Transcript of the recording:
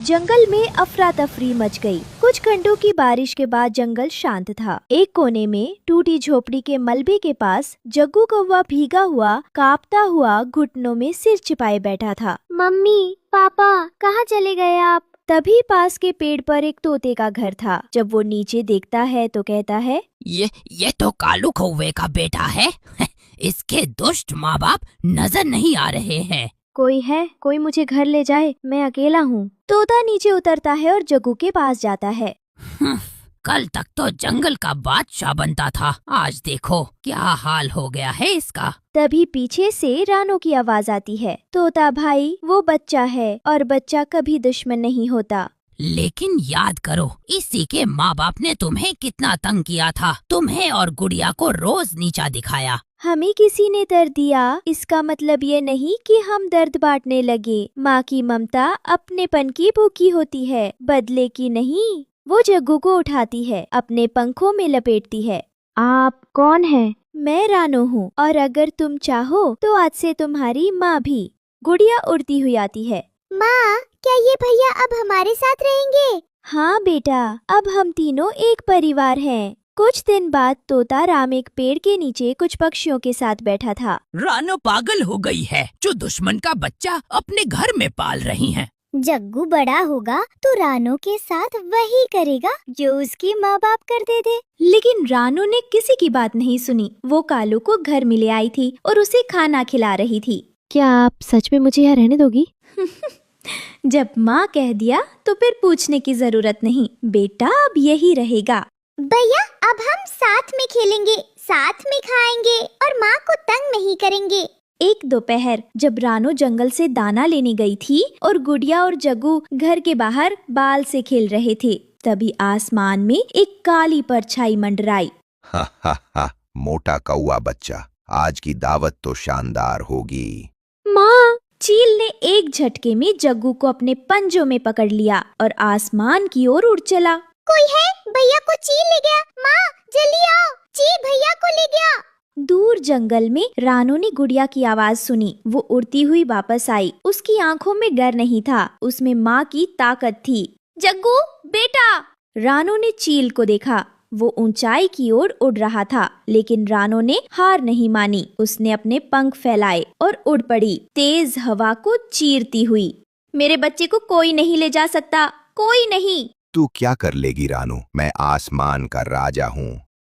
जंगल में अफरा तफरी मच गई। कुछ घंटों की बारिश के बाद जंगल शांत था। एक कोने में टूटी झोपड़ी के मलबे के पास जग्गू कौवा भीगा हुआ कांपता हुआ घुटनों में सिर छिपाए बैठा था। मम्मी पापा कहाँ चले गए आप? तभी पास के पेड़ पर एक तोते का घर था। जब वो नीचे देखता है तो कहता है, ये तो कालू कौवे का बेटा है। इसके दुष्ट माँ बाप नजर नहीं आ रहे हैं। कोई है, कोई मुझे घर ले जाए, मैं अकेला हूँ। तोता नीचे उतरता है और जग्गू के पास जाता है। कल तक तो जंगल का बादशाह बनता था, आज देखो क्या हाल हो गया है इसका। तभी पीछे से रानो की आवाज आती है, तोता भाई वो बच्चा है और बच्चा कभी दुश्मन नहीं होता। लेकिन याद करो, इसी के माँ बाप ने तुम्हें कितना तंग किया था। तुम्हें और गुड़िया को रोज नीचा दिखाया। हमें किसी ने दर्द दिया, इसका मतलब ये नहीं कि हम दर्द बांटने लगे। माँ की ममता अपनेपन की भूखी होती है, बदले की नहीं। वो जग्गू को उठाती है, अपने पंखों में लपेटती है। आप कौन हैं? मैं रानो हूँ और अगर तुम चाहो तो आज से तुम्हारी माँ भी। गुड़िया उड़ती हुई आती है। माँ क्या ये भैया अब हमारे साथ रहेंगे? हाँ बेटा, अब हम तीनों एक परिवार हैं। कुछ दिन बाद तोता राम एक पेड़ के नीचे कुछ पक्षियों के साथ बैठा था। रानो पागल हो गई है, जो दुश्मन का बच्चा अपने घर में पाल रही है। जग्गू बड़ा होगा तो रानो के साथ वही करेगा जो उसकी माँ बाप करते थे। लेकिन रानो ने किसी की बात नहीं सुनी। वो कालू को घर में ले आई थी और उसे खाना खिला रही थी। क्या आप सच में मुझे यहाँ रहने दोगी? जब माँ कह दिया तो फिर पूछने की जरूरत नहीं। बेटा अब यही रहेगा। भैया अब हम साथ में खेलेंगे, साथ में खाएंगे और माँ को तंग नहीं करेंगे। एक दोपहर जब रानो जंगल से दाना लेने गई थी और गुड़िया और जग्गू घर के बाहर बाल से खेल रहे थे, तभी आसमान में एक काली परछाई मंडराई। हा हा हा, मोटा कौवा बच्चा, आज की दावत तो शानदार होगी। माँ! चील ने एक झटके में जग्गू को अपने पंजों में पकड़ लिया और आसमान की ओर उड़ चला। कोई है? भैया को चील ले गया। माँ जल्दी आओ, चील भैया को ले गया। दूर जंगल में रानो ने गुड़िया की आवाज सुनी। वो उड़ती हुई वापस आई। उसकी आंखों में डर नहीं था, उसमें माँ की ताकत थी। जग्गू बेटा! रानो ने चील को देखा। वो ऊंचाई की ओर उड़ रहा था, लेकिन रानो ने हार नहीं मानी। उसने अपने पंख फैलाए और उड़ पड़ी, तेज हवा को चीरती हुई। मेरे बच्चे को कोई नहीं ले जा सकता, कोई नहीं। तू क्या कर लेगी रानू? मैं आसमान का राजा हूँ।